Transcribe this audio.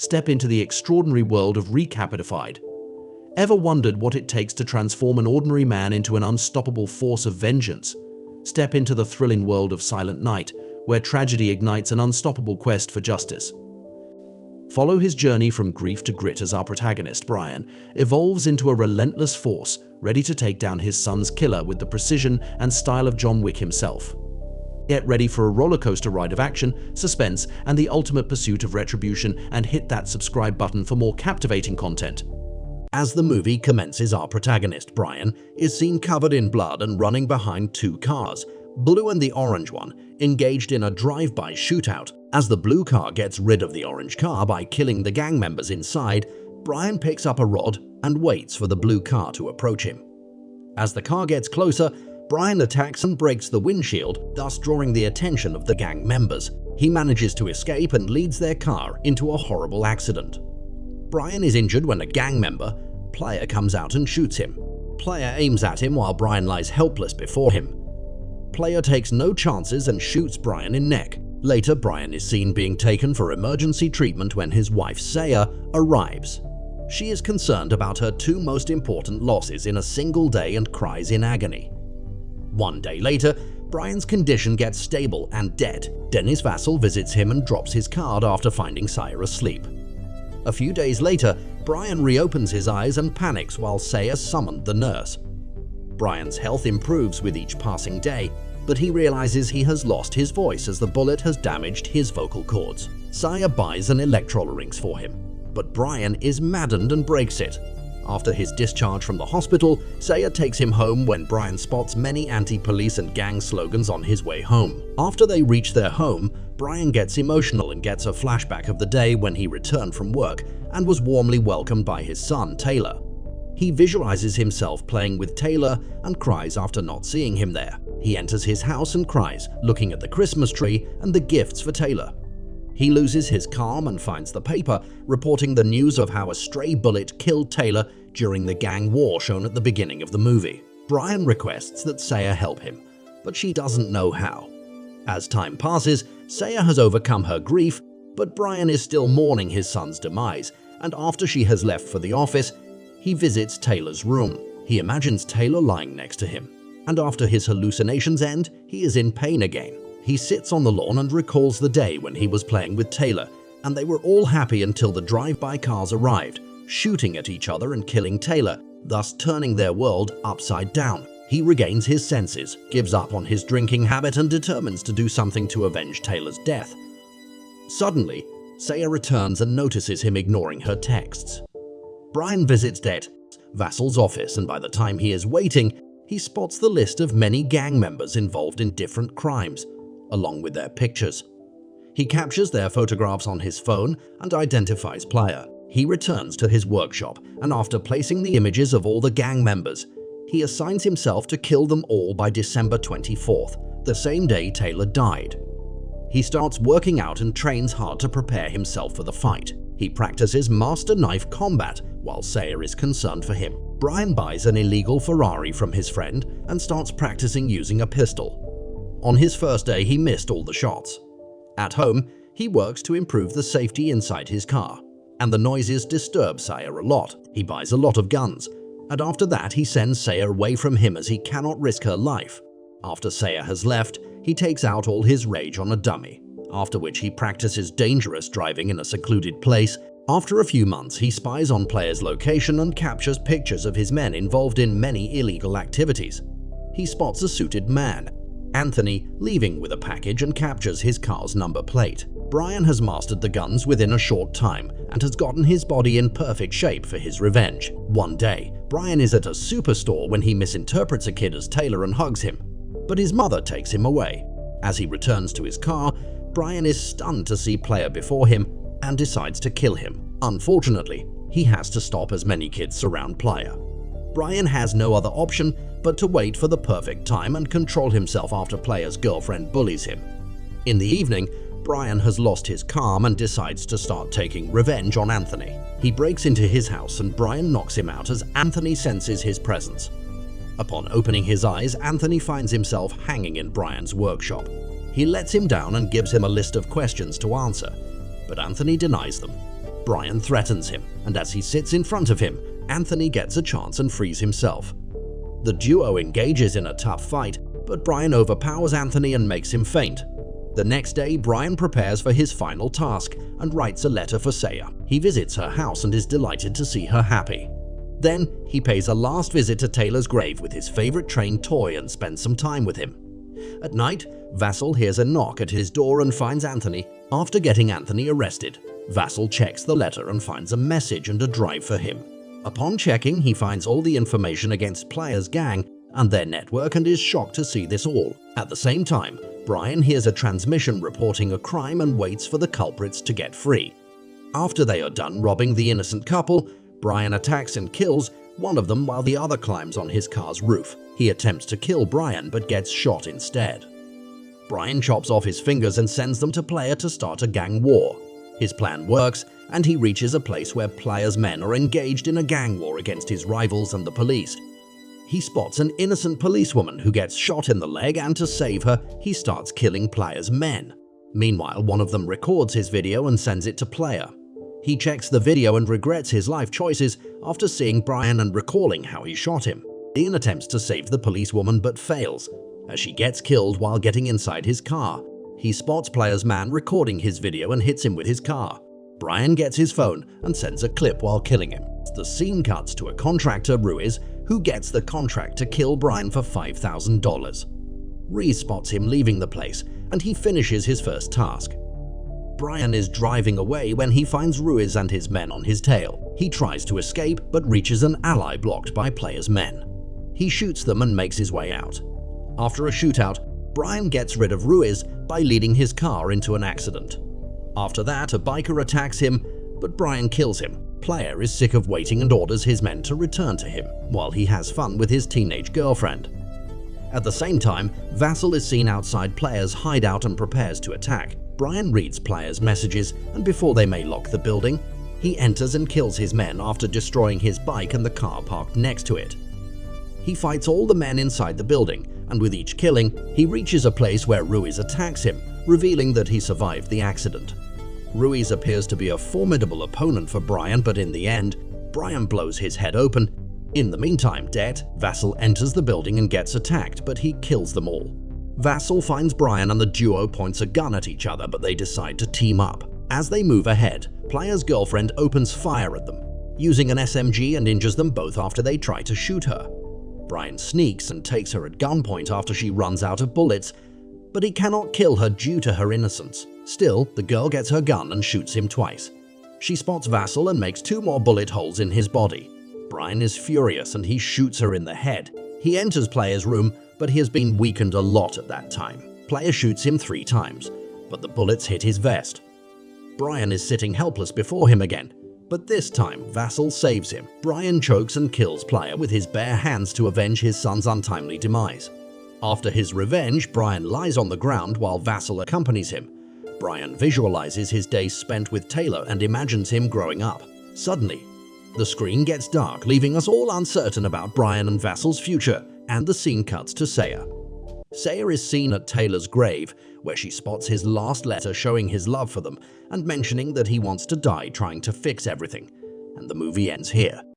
Step into the extraordinary world of Recapitified. Ever wondered what it takes to transform an ordinary man into an unstoppable force of vengeance? Step into the thrilling world of Silent Night, where tragedy ignites an unstoppable quest for justice. Follow his journey from grief to grit as our protagonist, Brian, evolves into a relentless force, ready to take down his son's killer with the precision and style of John Wick himself. Get ready for a rollercoaster ride of action, suspense, and the ultimate pursuit of retribution, and hit that subscribe button for more captivating content. As the movie commences, our protagonist, Brian, is seen covered in blood and running behind two cars, blue and the orange one, engaged in a drive-by shootout. As the blue car gets rid of the orange car by killing the gang members inside, Brian picks up a rod and waits for the blue car to approach him. As the car gets closer, Brian attacks and breaks the windshield, thus drawing the attention of the gang members. He manages to escape and leads their car into a horrible accident. Brian is injured when a gang member, Player, comes out and shoots him. Player aims at him while Brian lies helpless before him. Player takes no chances and shoots Brian in neck. Later, Brian is seen being taken for emergency treatment when his wife, Saya, arrives. She is concerned about her two most important losses in a single day and cries in agony. One day later, Brian's condition gets stable and dead. Dennis Vassell visits him and drops his card after finding Saya asleep. A few days later, Brian reopens his eyes and panics while Saya summoned the nurse. Brian's health improves with each passing day, but he realizes he has lost his voice as the bullet has damaged his vocal cords. Saya buys an electrolarynx for him, but Brian is maddened and breaks it. After his discharge from the hospital, Saya takes him home when Brian spots many anti-police and gang slogans on his way home. After they reach their home, Brian gets emotional and gets a flashback of the day when he returned from work and was warmly welcomed by his son, Taylor. He visualizes himself playing with Taylor and cries after not seeing him there. He enters his house and cries, looking at the Christmas tree and the gifts for Taylor. He loses his calm and finds the paper reporting the news of how a stray bullet killed Taylor during the gang war shown at the beginning of the movie. Brian requests that Saya help him, but she doesn't know how. As time passes, Saya has overcome her grief, but Brian is still mourning his son's demise, and after she has left for the office, he visits Taylor's room. He imagines Taylor lying next to him, and after his hallucinations end, he is in pain again. He sits on the lawn and recalls the day when he was playing with Taylor, and they were all happy until the drive-by cars arrived, shooting at each other and killing Taylor, thus turning their world upside down. He regains his senses, gives up on his drinking habit, and determines to do something to avenge Taylor's death. Suddenly, Saya returns and notices him ignoring her texts. Brian visits Vassell's office, and by the time he is waiting, he spots the list of many gang members involved in different crimes, along with their pictures. He captures their photographs on his phone and identifies Player. He returns to his workshop, and after placing the images of all the gang members, he assigns himself to kill them all by December 24th, the same day Taylor died. He starts working out and trains hard to prepare himself for the fight. He practices master knife combat while Saya is concerned for him. Brian buys an illegal Ferrari from his friend and starts practicing using a pistol. On his first day, he missed all the shots. At home, he works to improve the safety inside his car, and the noises disturb Saya a lot. He buys a lot of guns, and after that he sends Saya away from him as he cannot risk her life. After Saya has left, he takes out all his rage on a dummy, after which he practices dangerous driving in a secluded place. After a few months, he spies on Player's location and captures pictures of his men involved in many illegal activities. He spots a suited man, Anthony, leaving with a package and captures his car's number plate. Brian has mastered the guns within a short time and has gotten his body in perfect shape for his revenge. One day, Brian is at a superstore when he misinterprets a kid as Taylor and hugs him, but his mother takes him away. As he returns to his car, Brian is stunned to see Player before him and decides to kill him. Unfortunately, he has to stop as many kids surround Player. Brian has no other option but to wait for the perfect time and control himself after Player's girlfriend bullies him. In the evening, Brian has lost his calm and decides to start taking revenge on Anthony. He breaks into his house and Brian knocks him out as Anthony senses his presence. Upon opening his eyes, Anthony finds himself hanging in Brian's workshop. He lets him down and gives him a list of questions to answer, but Anthony denies them. Brian threatens him, and as he sits in front of him, Anthony gets a chance and frees himself. The duo engages in a tough fight, but Brian overpowers Anthony and makes him faint. The next day, Brian prepares for his final task and writes a letter for Saya. He visits her house and is delighted to see her happy. Then, he pays a last visit to Taylor's grave with his favorite trained toy and spends some time with him. At night, Vassal hears a knock at his door and finds Anthony. After getting Anthony arrested, Vassal checks the letter and finds a message and a drive for him. Upon checking, he finds all the information against Player's gang and their network and is shocked to see this all. At the same time, Brian hears a transmission reporting a crime and waits for the culprits to get free. After they are done robbing the innocent couple, Brian attacks and kills one of them while the other climbs on his car's roof. He attempts to kill Brian but gets shot instead. Brian chops off his fingers and sends them to Player to start a gang war. His plan works, and he reaches a place where Player's men are engaged in a gang war against his rivals and the police. He spots an innocent policewoman who gets shot in the leg, and to save her, he starts killing Player's men. Meanwhile, one of them records his video and sends it to Player. He checks the video and regrets his life choices after seeing Brian and recalling how he shot him. Ian attempts to save the policewoman but fails, as she gets killed while getting inside his car. He spots Player's man recording his video and hits him with his car. Brian gets his phone and sends a clip while killing him. The scene cuts to a contractor, Ruiz, who gets the contract to kill Brian for $5,000. Reese spots him leaving the place, and he finishes his first task. Brian is driving away when he finds Ruiz and his men on his tail. He tries to escape but reaches an ally blocked by Player's men. He shoots them and makes his way out. After a shootout, Brian gets rid of Ruiz by leading his car into an accident. After that, a biker attacks him, but Brian kills him. Player is sick of waiting and orders his men to return to him, while he has fun with his teenage girlfriend. At the same time, Vassal is seen outside Player's hideout and prepares to attack. Brian reads Player's messages, and before they may lock the building, he enters and kills his men after destroying his bike and the car parked next to it. He fights all the men inside the building, and with each killing, he reaches a place where Ruiz attacks him, revealing that he survived the accident. Ruiz appears to be a formidable opponent for Brian, but in the end, Brian blows his head open. In the meantime, Vassal enters the building and gets attacked, but he kills them all. Vassal finds Brian and the duo points a gun at each other, but they decide to team up. As they move ahead, Player's girlfriend opens fire at them, using an SMG, and injures them both after they try to shoot her. Brian sneaks and takes her at gunpoint after she runs out of bullets, but he cannot kill her due to her innocence. Still, the girl gets her gun and shoots him twice. She spots Vassal and makes 2 more bullet holes in his body. Brian is furious and he shoots her in the head. He enters Player's room, but he has been weakened a lot at that time. Player shoots him 3 times, but the bullets hit his vest. Brian is sitting helpless before him again, but this time Vassal saves him. Brian chokes and kills Player with his bare hands to avenge his son's untimely demise. After his revenge, Brian lies on the ground while Vassal accompanies him. Brian visualizes his days spent with Taylor and imagines him growing up. Suddenly, the screen gets dark, leaving us all uncertain about Brian and Vassal's future, and the scene cuts to Saya. Saya is seen at Taylor's grave, where she spots his last letter showing his love for them and mentioning that he wants to die trying to fix everything. And the movie ends here.